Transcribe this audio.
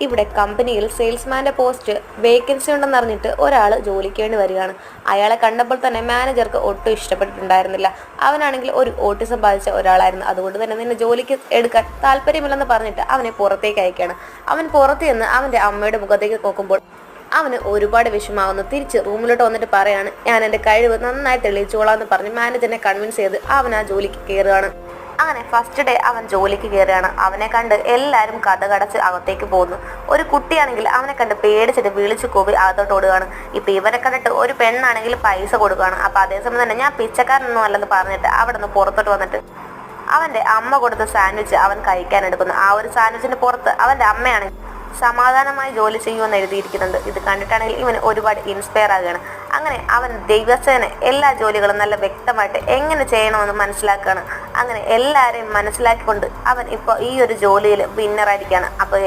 ഇവിടെ കമ്പനിയിൽ സെയിൽസ്മാൻ്റെ post vacancy ഉണ്ടെന്ന് അറിഞ്ഞിട്ട് ഒരാൾ ജോലിക്ക് വേണ്ടി വരികയാണ്. അയാളെ കണ്ടപ്പോൾ തന്നെ മാനേജർക്ക് ഒട്ടും ഇഷ്ടപ്പെട്ടിട്ടുണ്ടായിരുന്നില്ല. അവനാണെങ്കിൽ ഒരു ഓട്ടിസം ബാധിച്ച ഒരാളായിരുന്നു. അതുകൊണ്ട് തന്നെ നിന്നെ ജോലിക്ക് എടുക്കാൻ താല്പര്യമില്ലെന്ന് പറഞ്ഞിട്ട് അവനെ പുറത്തേക്ക് അയക്കുകയാണ്. അവൻ പുറത്ത് നിന്ന് അവൻ്റെ അമ്മയുടെ മുഖത്തേക്ക് നോക്കുമ്പോൾ അവന് ഒരുപാട് വിഷമാവുന്നു. തിരിച്ച് റൂമിലോട്ട് വന്നിട്ട് പറയാണ്, ഞാൻ എൻ്റെ കഴിവ് നന്നായി തെളിയിച്ചോളാം എന്ന് പറഞ്ഞ് മാനേജറിനെ കൺവിൻസ് ചെയ്ത് അവൻ ആ ജോലിക്ക് കയറുകയാണ്. അങ്ങനെ ഫസ്റ്റ് ഡേ അവൻ ജോലിക്ക് കയറുകയാണ്. അവനെ കണ്ട് എല്ലാവരും കടച്ച് അകത്തേക്ക് പോകുന്നു. ഒരു കുട്ടിയാണെങ്കിൽ അവനെ കണ്ട് പേടിച്ചിട്ട് വിളിച്ചു കൂവി അകത്തോട്ട് ഓടുകയാണ്. ഇപ്പം ഇവരെ കണ്ടിട്ട് ഒരു പെണ്ണാണെങ്കിൽ പൈസ കൊടുക്കുകയാണ്. അപ്പം അതേസമയം തന്നെ ഞാൻ പിച്ചക്കാരനൊന്നും അല്ലെന്ന് പറഞ്ഞിട്ട് അവിടെ നിന്ന് പുറത്തോട്ട് വന്നിട്ട് അവൻ്റെ അമ്മ കൊടുത്ത സാൻഡ്വിച്ച് അവൻ കഴിക്കാൻ എടുക്കുന്നു. ആ ഒരു സാൻഡ്വിച്ചിൻ്റെ പുറത്ത് അവൻ്റെ അമ്മയാണെങ്കിൽ സമാധാനമായി ജോലി ചെയ്യുമെന്ന് എഴുതിയിരിക്കുന്നുണ്ട്. ഇത് കണ്ടിട്ടാണെങ്കിൽ ഇവന് ഒരുപാട് ഇൻസ്പയർ ആകുകയാണ്. അങ്ങനെ അവൻ ദിവസേന എല്ലാ ജോലികളും നല്ല വ്യക്തമായിട്ട് എങ്ങനെ ചെയ്യണമെന്ന് മനസ്സിലാക്കുകയാണ്. അങ്ങനെ എല്ലാവരെയും മനസ്സിലാക്കിക്കൊണ്ട് അവൻ ഇപ്പോൾ ഈ ഒരു ജോലിയിൽ വിന്നറായിരിക്കുകയാണ്. അപ്പോൾ